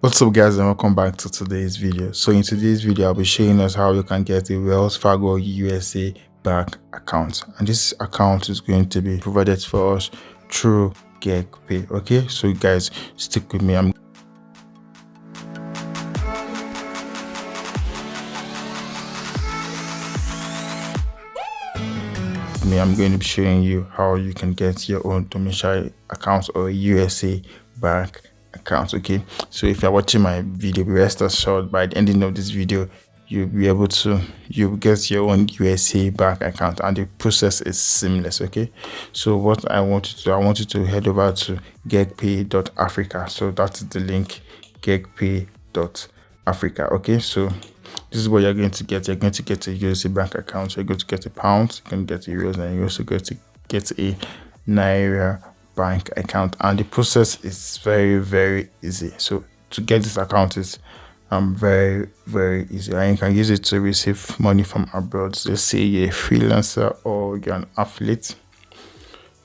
What's up guys, and welcome back to today's video. So in today's video I'll be showing us how you can get a Wells Fargo USA bank account, and this account is going to be provided for us through GeegPay. Okay, so guys, stick with me. I'm going to be showing you how you can get your own domicile account or a USA bank account. Okay, so if you're watching my video, rest assured by the ending of this video you'll get your own USA bank account, and the process is seamless. Okay, so what I want you to head over to GeegPay.Africa. So that's the link, GeegPay.Africa. Okay, so this is what you're going to get. You're going to get a USA bank account. You're going to get a pound, you can get a euros, and you're also going to get a Naira bank account. And the process is very easy. So to get this account is very easy, and you can use it to receive money from abroad. So let's say you're a freelancer or you're an affiliate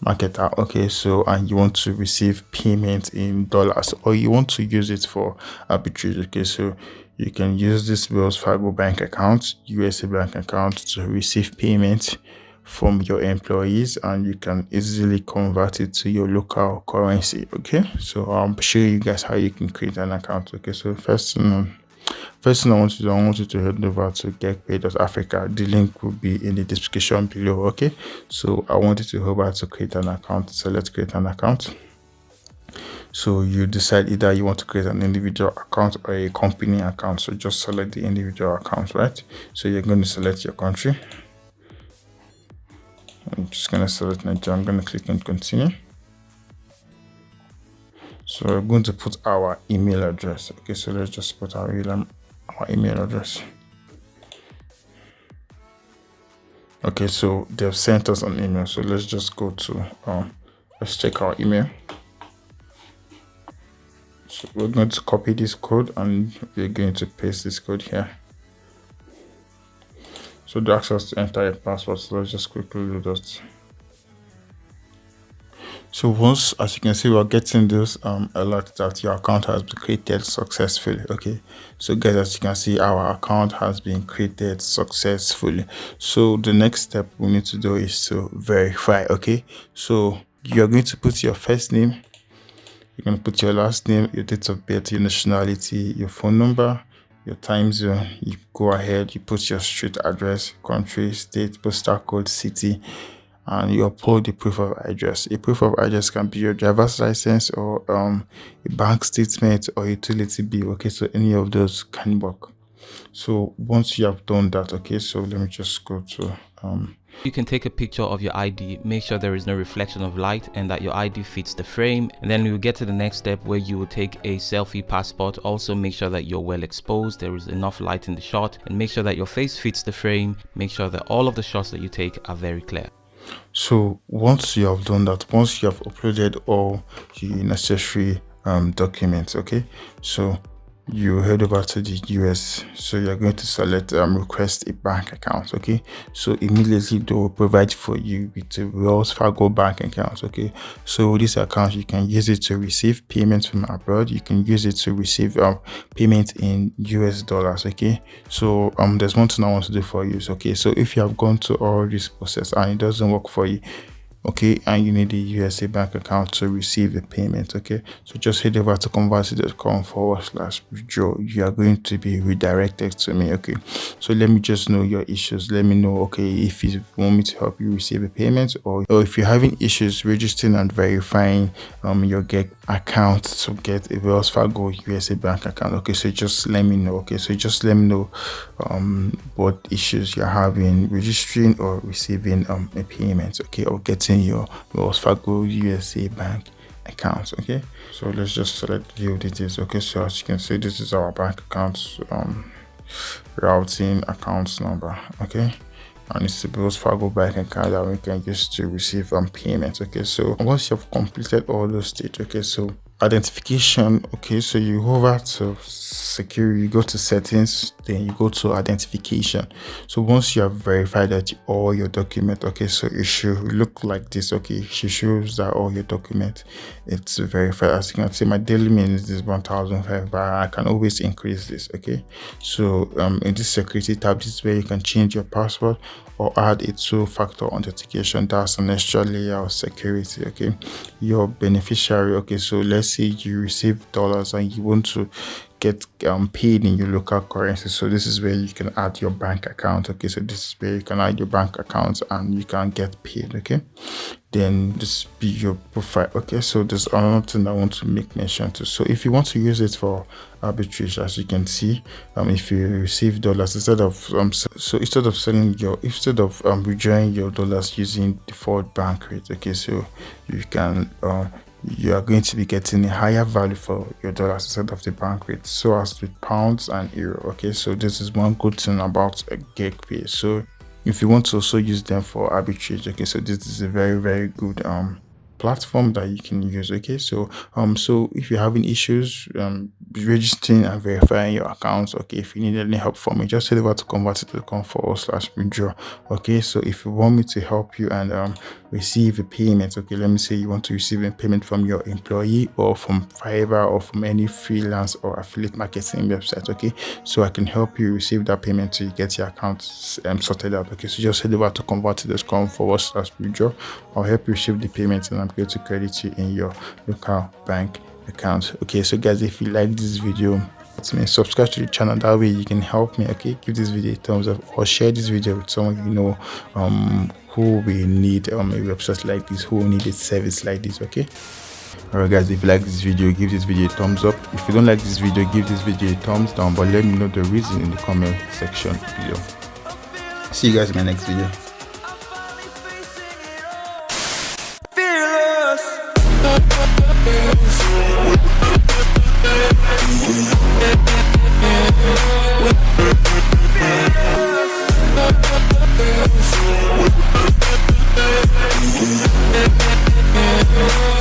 marketer. Okay, so and you want to receive payment in dollars, or you want to use it for arbitrage. Okay, so you can use this Wells Fargo bank account, USA bank account, to receive payment from your employees, and you can easily convert it to your local currency. Okay, so I'll show you guys how you can create an account. Okay, so first thing I want you to head over to GeegPay.Africa. The link will be in the description below. Okay, so I want you to hover to create an account. Select create an account. So you decide either you want to create an individual account or a company account. So just select the individual account, right? So you're going to select your country. I'm just going to select Nigeria. I'm going to click on continue. So we're going to put our email address. Okay, so let's just put our email address. Okay, so they've sent us an email. So let's just go to let's check our email. So we're going to copy this code and we're going to paste this code here. So they ask us to enter a password. So let's just quickly do that. So once, as you can see, we're getting this alert that your account has been created successfully. Okay, so guys, as you can see, our account has been created successfully. So the next step we need to do is to verify. Okay, so you're going to put your first name, you're going to put your last name, your date of birth, your nationality, your phone number, your time zone. You go ahead, you put your street address, country, state, postal code, city, and you upload the proof of address. A proof of address can be your driver's license or a bank statement or utility bill. Okay, so any of those can work. So once you have done that, okay, so let me just go to you can take a picture of your ID, make sure there is no reflection of light and that your ID fits the frame, and then we will get to the next step where you will take a selfie passport. Also make sure that you're well exposed, there is enough light in the shot, and make sure that your face fits the frame. Make sure that all of the shots that you take are very clear. So once you have done that, once you have uploaded all the necessary documents, okay, so you head over to the US. So you're going to select request a bank account. Okay, so immediately they will provide for you with a Wells Fargo bank account. Okay, so this account, you can use it to receive payments from abroad, you can use it to receive payment in US dollars. Okay, so there's one thing I want to do for you. Okay, so if you have gone to all this process and it doesn't work for you, okay, and you need a USA bank account to receive the payment, okay, so just head over to konvati.com/withdraw. You are going to be redirected to me. Okay, so let me just know your issues. Let me know, okay, if you want me to help you receive a payment, or if you're having issues registering and verifying your Geeg account to get a Wells Fargo USA bank account. Okay, so just let me know. Okay, so just let me know what issues you're having registering or receiving a payment, okay, or getting your Wells Fargo USA bank account. Okay, so let's just select view details. Okay, so as you can see, this is our bank account routing account number. Okay, and it's the Wells Fargo bank account that we can use to receive payments. Okay, so once you've completed all those stages, okay, so identification. Okay, so you hover to security, you go to settings, then you go to identification. So once you have verified that all your document, okay, so it should look like this. Okay, she shows that all your document it's verified. As you can see, my daily minutes is 1005, but I can always increase this. Okay, so in this security tab, this is where you can change your password or add a two-factor authentication. That's an extra layer of security. Okay, your beneficiary. Okay, so let's say you receive dollars and you want to get paid in your local currency, so this is where you can add your bank account. Okay, so this is where you can add your bank account and you can get paid. Okay, then this be your profile. Okay, so there's another thing I want to make mention to. So if you want to use it for arbitrage, as you can see, if you receive dollars, instead of withdrawing your dollars using default bank rate, okay, so you can you are going to be getting a higher value for your dollars instead of the bank rate, so as with pounds and euro. Okay, so this is one good thing about GeegPay. So if you want to also use them for arbitrage, okay, so this is a very, very good platform that you can use. Okay, so so if you're having issues registering and verifying your accounts, okay, if you need any help from me, just head over to konvati.com/withdraw. Okay, so if you want me to help you and receive a payment, okay, let me say you want to receive a payment from your employee or from Fiverr or from any freelance or affiliate marketing website, okay, so I can help you receive that payment till you get your account sorted out. Okay, so just head over to konvati.com/withdraw. I'll help you receive the payment and I'm going to credit you in your local bank account. Okay, so guys, if you like this video, subscribe to the channel. That way you can help me. Okay, give this video a thumbs up or share this video with someone you know who will need a website like this, who will need a service like this. Okay, alright guys, if you like this video, give this video a thumbs up. If you don't like this video, give this video a thumbs down, but let me know the reason in the comment section below. See you guys in my next video. We'll be right back.